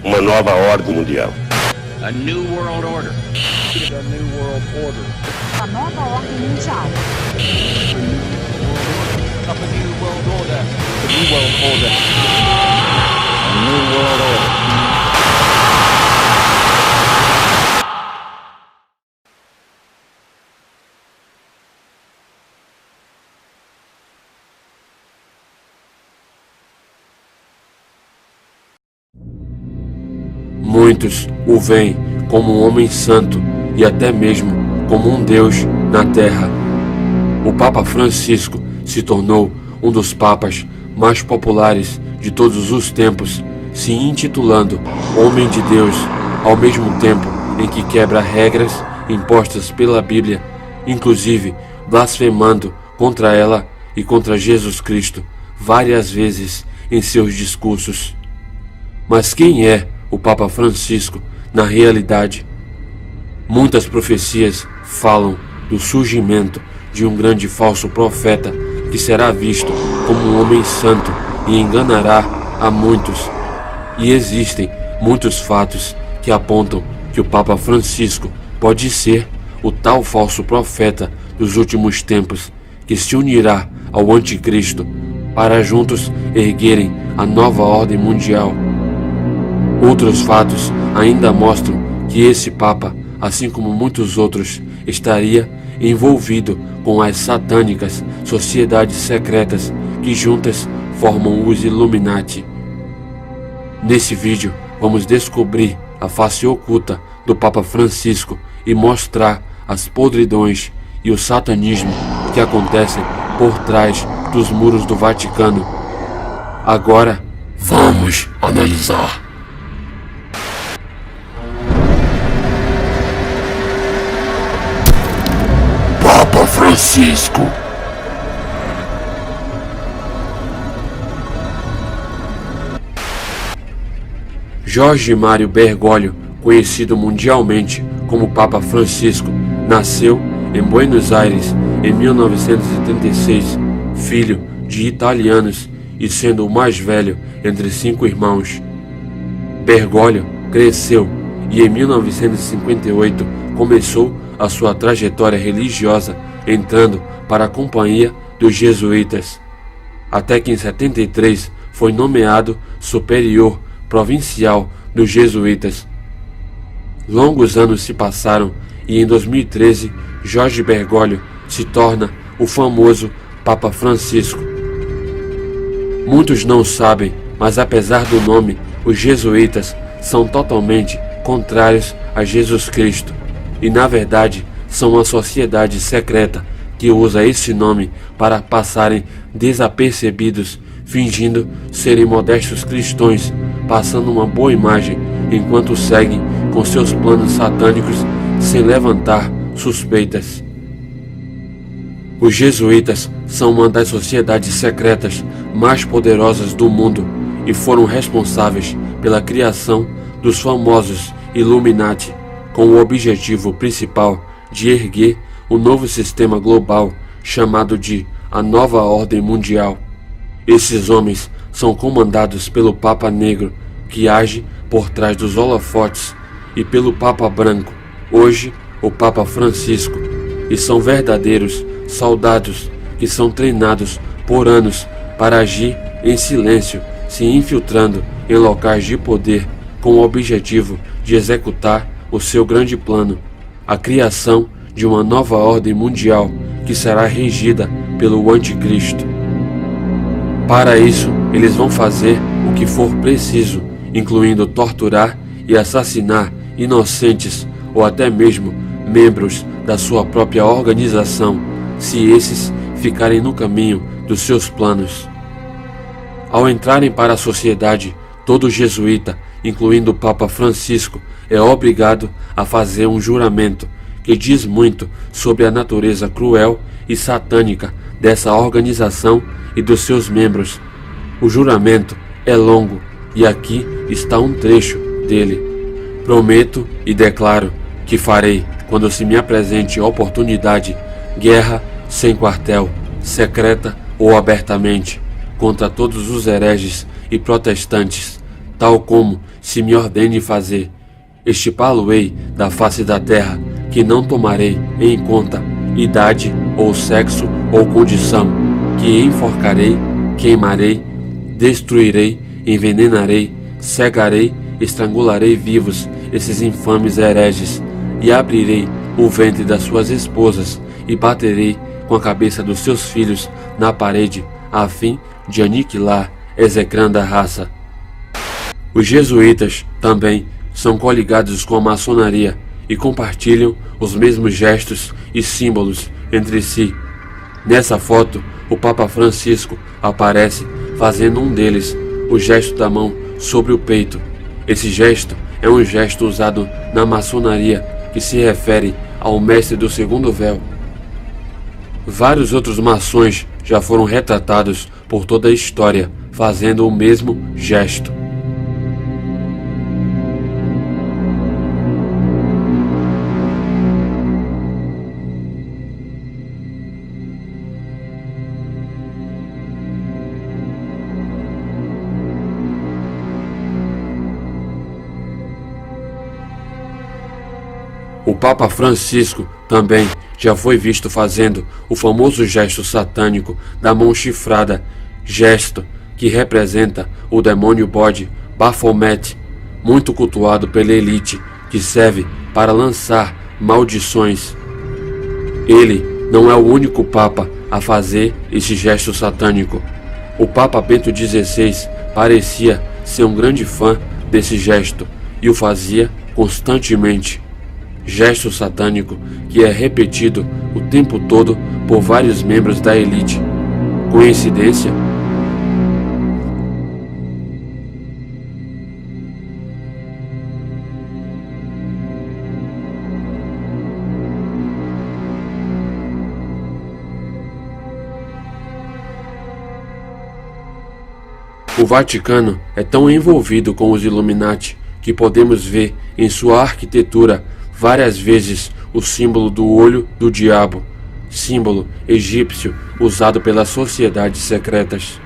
uma nova ordem mundial. A new world order. A new world order. A nova ordem mundial. A new world order. A new world order. A new world order. Muitos o veem como um homem santo e até mesmo como um Deus na terra. O Papa Francisco se tornou um dos papas mais populares de todos os tempos, se intitulando Homem de Deus, ao mesmo tempo em que quebra regras impostas pela Bíblia, inclusive blasfemando contra ela e contra Jesus Cristo várias vezes em seus discursos. Mas quem é o Papa Francisco na realidade? Muitas profecias falam do surgimento de um grande falso profeta que será visto como um homem santo e enganará a muitos. E existem muitos fatos que apontam que o Papa Francisco pode ser o tal falso profeta dos últimos tempos que se unirá ao anticristo para juntos erguerem a nova ordem mundial. Outros fatos ainda mostram que esse Papa, assim como muitos outros, estaria envolvido com as satânicas sociedades secretas que juntas formam os Illuminati. Nesse vídeo vamos descobrir a face oculta do Papa Francisco e mostrar as podridões e o satanismo que acontecem por trás dos muros do Vaticano. Agora vamos analisar. Papa Francisco. Jorge Mário Bergoglio, conhecido mundialmente como Papa Francisco, nasceu em Buenos Aires em 1936, filho de italianos e sendo o mais velho entre 5 irmãos. Bergoglio cresceu e em 1958 começou a sua trajetória religiosa, entrando para a companhia dos jesuítas, até que em 73 foi nomeado superior provincial dos jesuítas. Longos anos se passaram e em 2013 Jorge Bergoglio se torna o famoso Papa Francisco. Muitos não sabem, mas apesar do nome, os jesuítas são totalmente contrários a Jesus Cristo. E na verdade são uma sociedade secreta que usa esse nome para passarem desapercebidos, fingindo serem modestos cristãos, passando uma boa imagem enquanto seguem com seus planos satânicos sem levantar suspeitas. Os jesuítas são uma das sociedades secretas mais poderosas do mundo e foram responsáveis pela criação dos famosos Illuminati, com o objetivo principal de erguer o novo sistema global chamado de a Nova Ordem Mundial. Esses homens são comandados pelo Papa Negro, que age por trás dos holofotes, e pelo Papa Branco, hoje o Papa Francisco, e são verdadeiros soldados que são treinados por anos para agir em silêncio, se infiltrando em locais de poder com o objetivo de executar o seu grande plano, a criação de uma nova ordem mundial que será regida pelo anticristo. Para isso, eles vão fazer o que for preciso, incluindo torturar e assassinar inocentes ou até mesmo membros da sua própria organização, se esses ficarem no caminho dos seus planos. Ao entrarem para a sociedade, todo jesuíta, incluindo o Papa Francisco, é obrigado a fazer um juramento que diz muito sobre a natureza cruel e satânica dessa organização e dos seus membros. O juramento é longo e aqui está um trecho dele. Prometo e declaro que farei, quando se me apresente a oportunidade, guerra sem quartel, secreta ou abertamente, contra todos os hereges e protestantes, tal como se me ordene fazer. Estipá-lo-ei da face da terra, que não tomarei em conta idade, ou sexo, ou condição, que enforcarei, queimarei, destruirei, envenenarei, cegarei, estrangularei vivos esses infames hereges, e abrirei o ventre das suas esposas, e baterei com a cabeça dos seus filhos na parede, a fim de aniquilar execranda raça. Os jesuítas também são coligados com a maçonaria e compartilham os mesmos gestos e símbolos entre si. Nessa foto, o Papa Francisco aparece fazendo um deles, o gesto da mão sobre o peito. Esse gesto é um gesto usado na maçonaria que se refere ao mestre do segundo véu. Vários outros maçons já foram retratados por toda a história fazendo o mesmo gesto. O Papa Francisco também já foi visto fazendo o famoso gesto satânico da mão chifrada, gesto que representa o demônio bode Baphomet, muito cultuado pela elite, que serve para lançar maldições. Ele não é o único Papa a fazer esse gesto satânico. O Papa Bento XVI parecia ser um grande fã desse gesto e o fazia constantemente. Gesto satânico que é repetido o tempo todo por vários membros da elite. Coincidência? O Vaticano é tão envolvido com os Illuminati que podemos ver em sua arquitetura várias vezes o símbolo do olho do diabo, símbolo egípcio usado pelas sociedades secretas.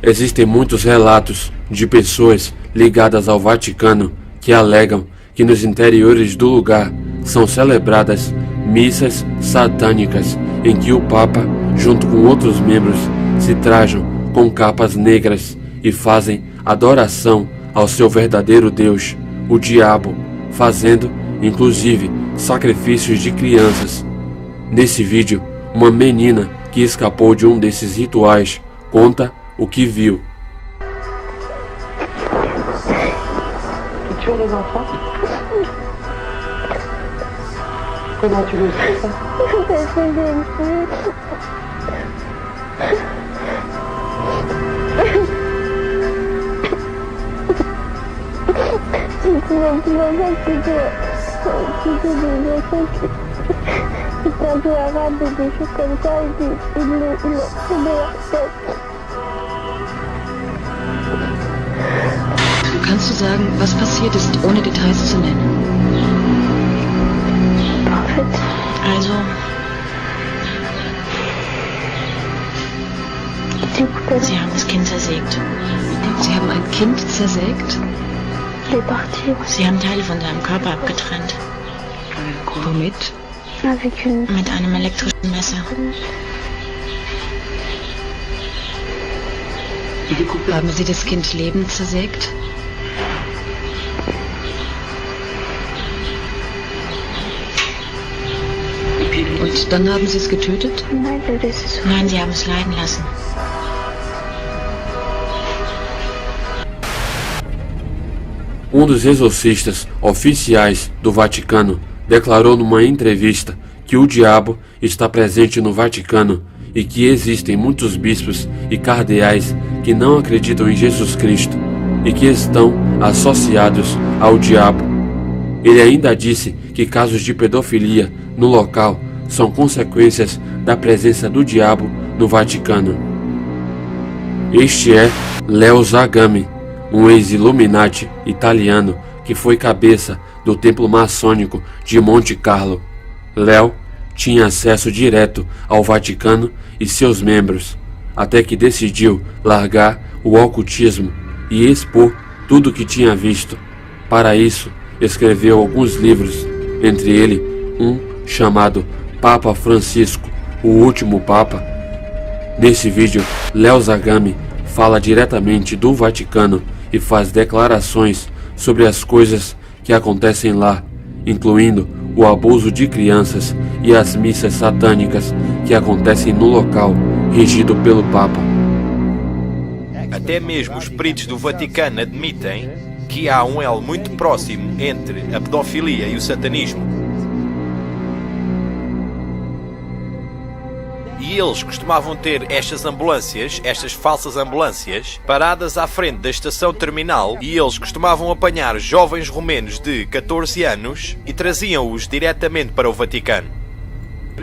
Existem muitos relatos de pessoas ligadas ao Vaticano que alegam que nos interiores do lugar são celebradas missas satânicas em que o Papa, junto com outros membros, se trajam com capas negras e fazem adoração ao seu verdadeiro Deus, o diabo, fazendo, inclusive, sacrifícios de crianças. Nesse vídeo, uma menina que escapou de um desses rituais conta o que viu. Tu tues les enfants? Comment tu le sais ça? Parce que j'aime plus. C'est toujours plus enfant que des enfants qui tapent arabe et des choses comme ça et ils l'ont fait de leur tête. Kannst du sagen, was passiert ist, ohne Details zu nennen? En fait, Also, du coup, Sie haben das Kind zersägt. Sie haben ein Kind zersägt? elle est partie Sie haben Teile von seinem Körper abgetrennt. Womit? avec une... Mit einem elektrischen Messer. Haben Sie das Kind lebend zersägt? Und dann haben Sie es getötet? Nein, elle a laissé souffrir. Nein, Sie haben es leiden lassen. Um dos exorcistas oficiais do Vaticano declarou numa entrevista que o diabo está presente no Vaticano e que existem muitos bispos e cardeais que não acreditam em Jesus Cristo e que estão associados ao diabo. Ele ainda disse que casos de pedofilia no local são consequências da presença do diabo no Vaticano. Este é Leo Zagami, um ex-Illuminati italiano que foi cabeça do templo maçônico de Monte Carlo. Léo tinha acesso direto ao Vaticano e seus membros, até que decidiu largar o ocultismo e expor tudo o que tinha visto. Para isso, escreveu alguns livros, entre eles um chamado Papa Francisco, o Último Papa. Nesse vídeo, Léo Zagami fala diretamente do Vaticano e faz declarações sobre as coisas que acontecem lá, incluindo o abuso de crianças e as missas satânicas que acontecem no local regido pelo Papa. Até mesmo os peritos do Vaticano admitem que há um elo muito próximo entre a pedofilia e o satanismo. E eles costumavam ter estas ambulâncias, estas falsas ambulâncias, paradas à frente da estação terminal, e eles costumavam apanhar jovens romenos de 14 anos e traziam-os diretamente para o Vaticano.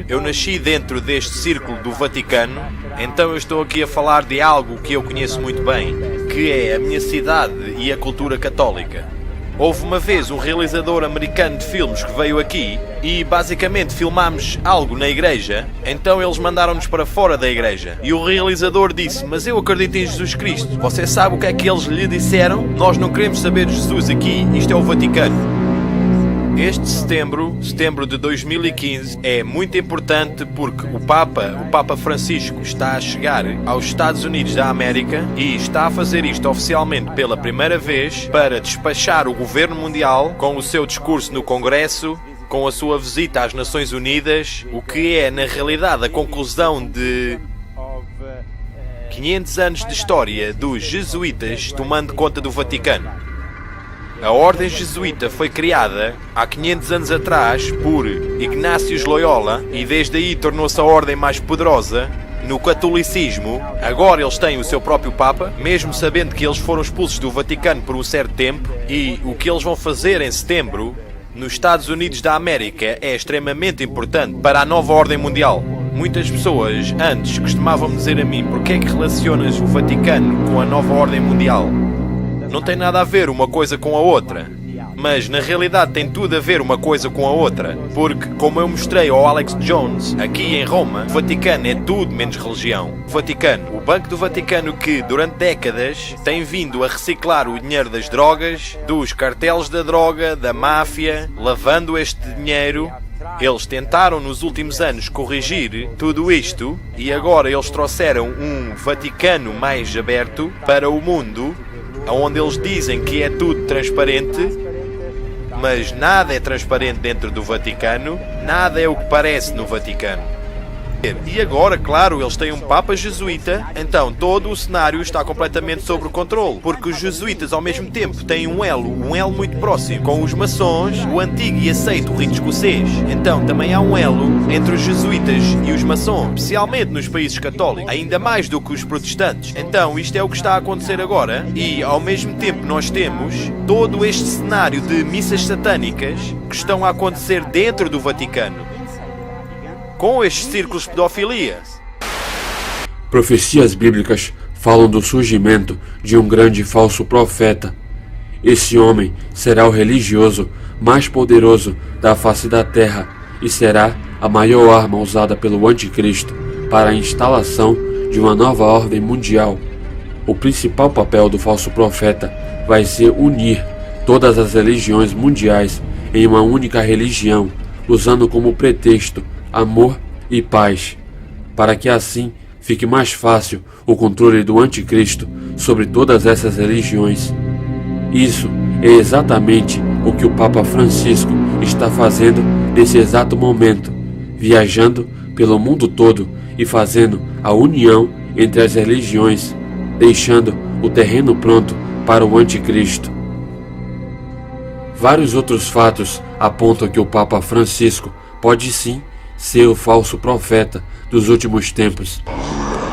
Eu nasci dentro deste círculo do Vaticano, então eu estou aqui a falar de algo que eu conheço muito bem, que é a minha cidade e a cultura católica. Houve uma vez um realizador americano de filmes que veio aqui e basicamente filmámos algo na igreja, então eles mandaram-nos para fora da igreja. E o realizador disse: mas eu acredito em Jesus Cristo. Você sabe o que é que eles lhe disseram? Nós não queremos saber de Jesus aqui, isto é o Vaticano. Este setembro de 2015, é muito importante porque o Papa Francisco está a chegar aos Estados Unidos da América e está a fazer isto oficialmente pela primeira vez para despachar o governo mundial com o seu discurso no Congresso, com a sua visita às Nações Unidas, o que é na realidade a conclusão de 500 anos de história dos jesuítas tomando conta do Vaticano. A Ordem Jesuíta foi criada há 500 anos atrás por Ignácio Loyola e desde aí tornou-se a ordem mais poderosa no catolicismo. Agora eles têm o seu próprio Papa, mesmo sabendo que eles foram expulsos do Vaticano por um certo tempo, e o que eles vão fazer em setembro nos Estados Unidos da América é extremamente importante para a nova ordem mundial. Muitas pessoas antes costumavam dizer a mim: porque é que relacionas o Vaticano com a nova ordem mundial? Não tem nada a ver uma coisa com a outra, mas na realidade tem tudo a ver uma coisa com a outra, porque, como eu mostrei ao Alex Jones aqui em Roma, o Vaticano é tudo menos religião. O Vaticano, o Banco do Vaticano, que durante décadas tem vindo a reciclar o dinheiro das drogas, dos cartéis da droga, da máfia, lavando este dinheiro. Eles tentaram nos últimos anos corrigir tudo isto e agora eles trouxeram um Vaticano mais aberto para o mundo, onde eles dizem que é tudo transparente, mas nada é transparente dentro do Vaticano, nada é o que parece no Vaticano. E agora, claro, eles têm um Papa jesuíta, então todo o cenário está completamente sob controle, porque os jesuítas ao mesmo tempo têm um elo muito próximo com os maçons, o antigo e aceito rito escocês. Então também há um elo entre os jesuítas e os maçons, especialmente nos países católicos, ainda mais do que os protestantes. Então isto é o que está a acontecer agora, e ao mesmo tempo nós temos todo este cenário de missas satânicas que estão a acontecer dentro do Vaticano, com estes círculos de pedofilia. Profecias bíblicas falam do surgimento de um grande falso profeta. Esse homem será o religioso mais poderoso da face da terra e será a maior arma usada pelo anticristo para a instalação de uma nova ordem mundial. O principal papel do falso profeta vai ser unir todas as religiões mundiais em uma única religião, usando como pretexto amor e paz, para que assim fique mais fácil o controle do anticristo sobre todas essas religiões. Isso é exatamente o que o Papa Francisco está fazendo nesse exato momento, viajando pelo mundo todo e fazendo a união entre as religiões, deixando o terreno pronto para o anticristo. Vários outros fatos apontam que o Papa Francisco pode sim ser o falso profeta dos últimos tempos.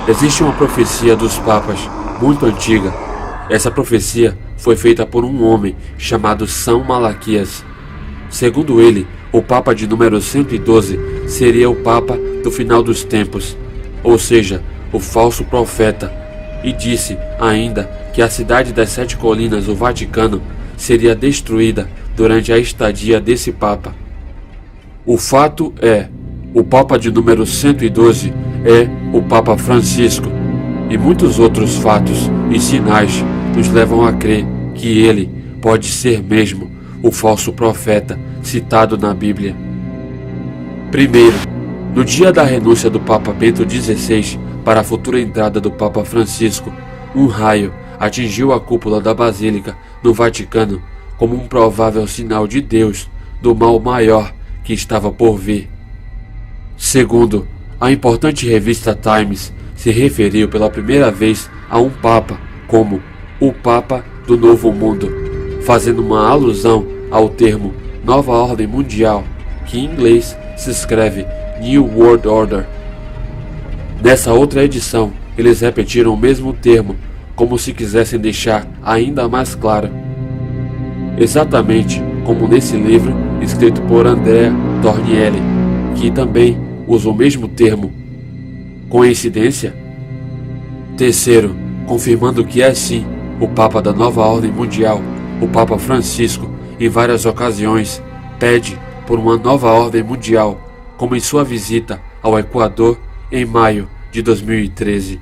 Existe uma profecia dos papas muito antiga. Essa profecia foi feita por um homem chamado São Malaquias. Segundo ele, o Papa de número 112 seria o Papa do final dos tempos, ou seja, o falso profeta, e disse ainda que a cidade das 7 colinas, o Vaticano, seria destruída durante a estadia desse Papa. O fato é, o Papa de número 112 é o Papa Francisco, e muitos outros fatos e sinais nos levam a crer que ele pode ser mesmo o falso profeta citado na Bíblia. Primeiro, no dia da renúncia do Papa Bento XVI para a futura entrada do Papa Francisco, um raio atingiu a cúpula da Basílica no Vaticano como um provável sinal de Deus do mal maior que estava por vir. Segundo, a importante revista Times se referiu pela primeira vez a um Papa como o Papa do Novo Mundo, fazendo uma alusão ao termo Nova Ordem Mundial, que em inglês se escreve New World Order. Nessa outra edição, eles repetiram o mesmo termo, como se quisessem deixar ainda mais claro. Exatamente como nesse livro escrito por Andrea Tornielli, que também usa o mesmo termo. Coincidência? Terceiro, confirmando que é sim o Papa da Nova Ordem Mundial, o Papa Francisco, em várias ocasiões, pede por uma nova ordem mundial, como em sua visita ao Equador em maio de 2013.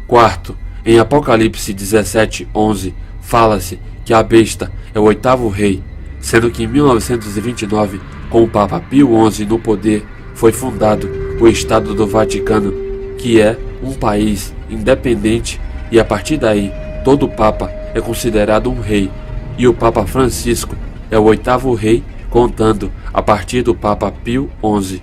Quarto, em Apocalipse 17:11, fala-se que a besta é o 8º rei, sendo que em 1929, com o Papa Pio XI no poder, foi fundado o Estado do Vaticano, que é um país independente, e a partir daí todo Papa é considerado um rei, e o Papa Francisco é o 8º rei, contando a partir do Papa Pio XI.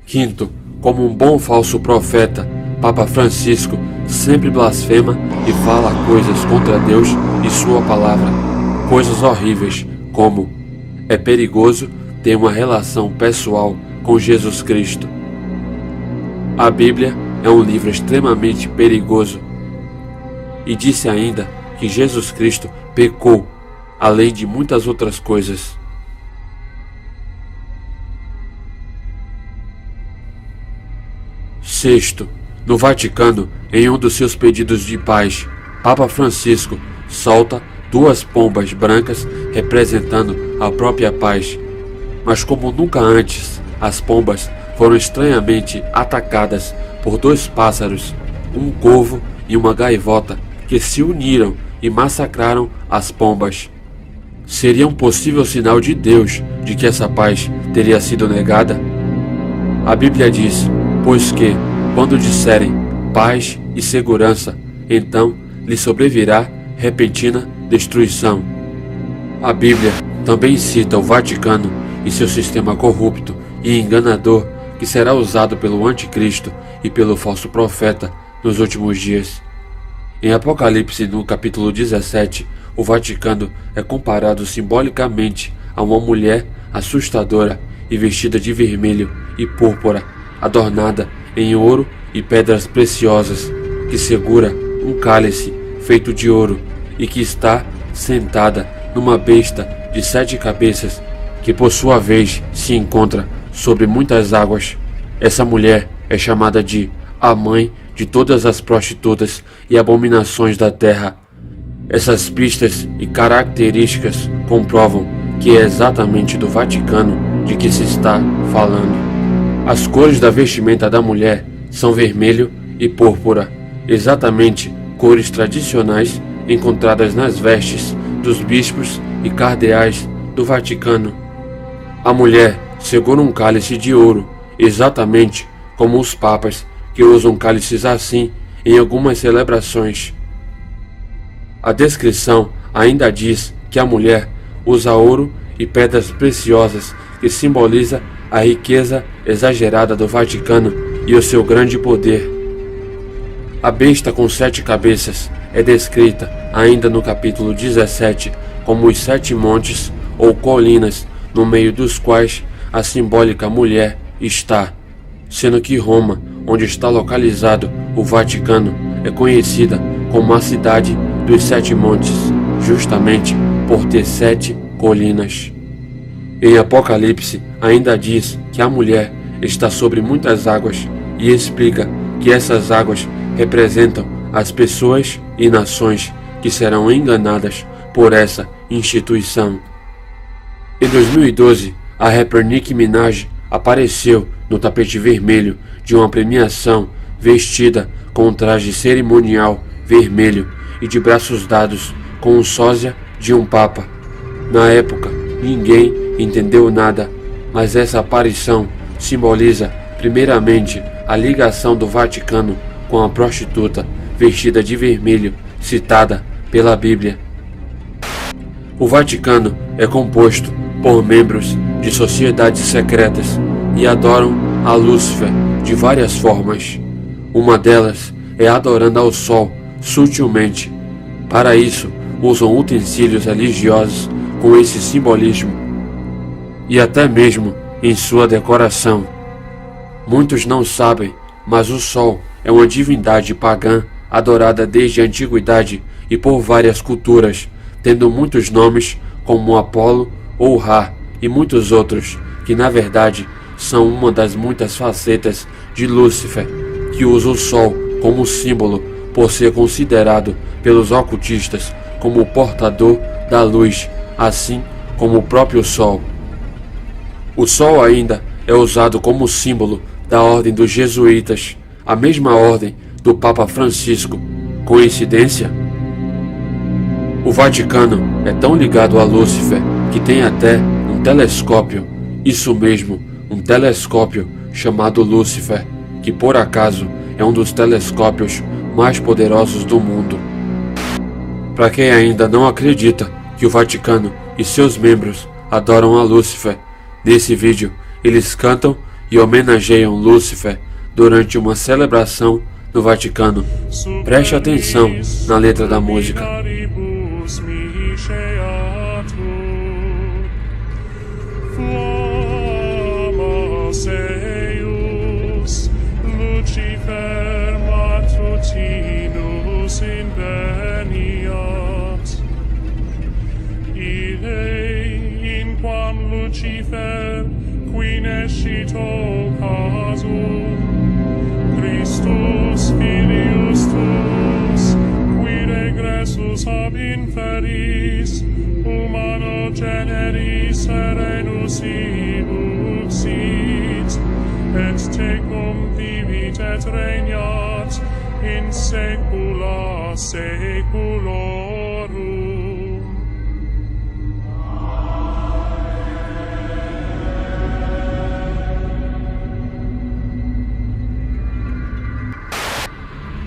Quinto, como um bom falso profeta, Papa Francisco sempre blasfema e fala coisas contra Deus e sua palavra, coisas horríveis, como é perigoso ter uma relação pessoal com Jesus Cristo. A Bíblia é um livro extremamente perigoso. E disse ainda que Jesus Cristo pecou, além de muitas outras coisas. Sexto, no Vaticano, em um dos seus pedidos de paz, Papa Francisco solta 2 pombas brancas representando a própria paz. Mas como nunca antes, as pombas foram estranhamente atacadas por 2 pássaros, um corvo e uma gaivota, que se uniram e massacraram as pombas. Seria um possível sinal de Deus de que essa paz teria sido negada? A Bíblia diz, pois que, quando disserem paz e segurança, então lhe sobrevirá repentina destruição. A Bíblia também cita o Vaticano e seu sistema corrupto e enganador que será usado pelo Anticristo e pelo falso profeta nos últimos dias. Em Apocalipse, no capítulo 17, o Vaticano é comparado simbolicamente a uma mulher assustadora e vestida de vermelho e púrpura, adornada em ouro e pedras preciosas, que segura um cálice feito de ouro e que está sentada numa besta de 7 cabeças, que por sua vez se encontra sobre muitas águas. Essa mulher é chamada de a mãe de todas as prostitutas e abominações da terra. Essas pistas e características comprovam que é exatamente do Vaticano de que se está falando. As cores da vestimenta da mulher são vermelho e púrpura, exatamente cores tradicionais encontradas nas vestes dos bispos e cardeais do Vaticano. A mulher segura um cálice de ouro, exatamente como os papas, que usam cálices assim em algumas celebrações. A descrição ainda diz que a mulher usa ouro e pedras preciosas, que simboliza a riqueza exagerada do Vaticano e o seu grande poder. A besta com 7 cabeças é descrita ainda no capítulo 17 como os 7 montes ou colinas, no meio dos quais a simbólica mulher está, sendo que Roma, onde está localizado o Vaticano, é conhecida como a cidade dos 7 montes, justamente por ter 7 colinas. Em Apocalipse ainda diz que a mulher está sobre muitas águas e explica que essas águas representam as pessoas e nações que serão enganadas por essa instituição. Em 2012, a rapper Nicki Minaj apareceu no tapete vermelho de uma premiação vestida com um traje cerimonial vermelho e de braços dados com um sósia de um papa. Na época, ninguém entendeu nada, mas essa aparição simboliza primeiramente a ligação do Vaticano com a prostituta vestida de vermelho citada pela Bíblia. O Vaticano é composto por membros de sociedades secretas e adoram a Lúcifer de várias formas. Uma delas é adorando ao Sol sutilmente. Para isso, usam utensílios religiosos com esse simbolismo e até mesmo em sua decoração. Muitos não sabem, mas o Sol é uma divindade pagã adorada desde a antiguidade e por várias culturas, tendo muitos nomes como Apolo ou Ra e muitos outros, que na verdade são uma das muitas facetas de Lúcifer, que usa o Sol como símbolo por ser considerado pelos ocultistas como o portador da luz, assim como o próprio Sol. O Sol ainda é usado como símbolo da Ordem dos Jesuítas, a mesma ordem do Papa Francisco. Coincidência? O Vaticano é tão ligado a Lúcifer que tem até um telescópio, isso mesmo, um telescópio chamado Lúcifer, que por acaso é um dos telescópios mais poderosos do mundo. Para quem ainda não acredita que o Vaticano e seus membros adoram a Lúcifer, nesse vídeo eles cantam e homenageiam Lúcifer durante uma celebração no Vaticano. Preste atenção na letra da música. Lucifer matutinus inveniat, Ire in quam Lucifer qui nescito casum, Christus filius tuus, qui regressus ab inferis, humano generis serenus ibuxit, et tecum vivit et regnat in saecula saeculorum.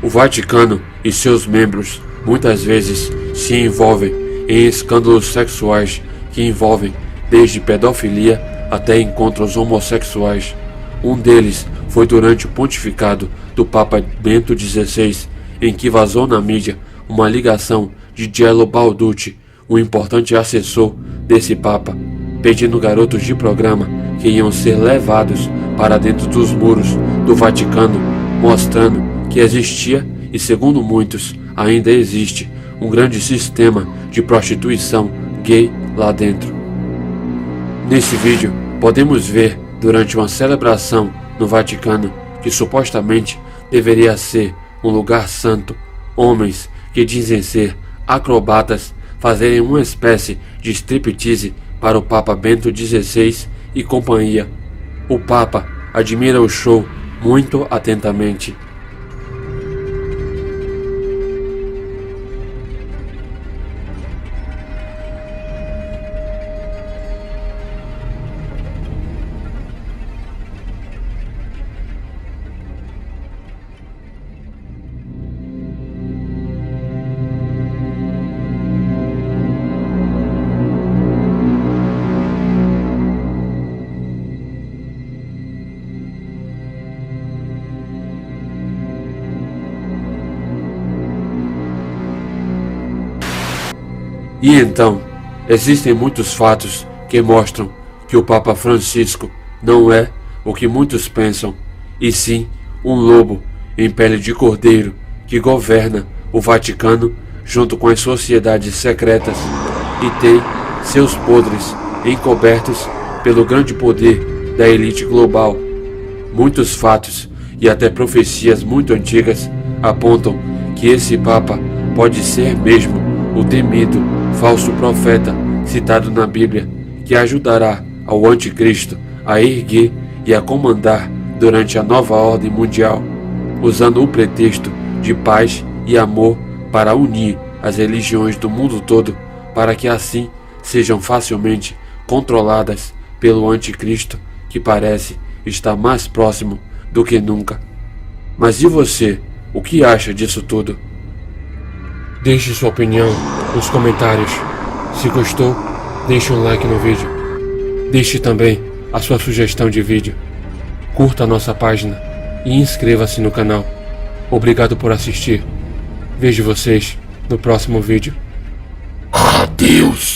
O Vaticano e seus membros muitas vezes se envolvem em escândalos sexuais que envolvem desde pedofilia até encontros homossexuais. Um deles foi durante o pontificado do Papa Bento XVI, em que vazou na mídia uma ligação de Gelo Balducci, um importante assessor desse Papa, pedindo garotos de programa que iam ser levados para dentro dos muros do Vaticano, mostrando que existia, e segundo muitos ainda existe, um grande sistema de prostituição gay lá dentro. Nesse vídeo podemos ver, durante uma celebração no Vaticano, que supostamente deveria ser um lugar santo, homens que dizem ser acrobatas fazerem uma espécie de striptease para o Papa Bento XVI e companhia. O Papa admira o show muito atentamente. E então, existem muitos fatos que mostram que o Papa Francisco não é o que muitos pensam, e sim um lobo em pele de cordeiro que governa o Vaticano junto com as sociedades secretas e tem seus podres encobertos pelo grande poder da elite global. Muitos fatos e até profecias muito antigas apontam que esse Papa pode ser mesmo o temido falso profeta citado na Bíblia, que ajudará ao anticristo a erguer e a comandar durante a nova ordem mundial, usando o pretexto de paz e amor para unir as religiões do mundo todo, para que assim sejam facilmente controladas pelo anticristo, que parece estar mais próximo do que nunca. Mas e você, o que acha disso tudo? Deixe sua opinião nos comentários. Se gostou, deixe um like no vídeo. Deixe também a sua sugestão de vídeo. Curta a nossa página e inscreva-se no canal. Obrigado por assistir. Vejo vocês no próximo vídeo. Adeus!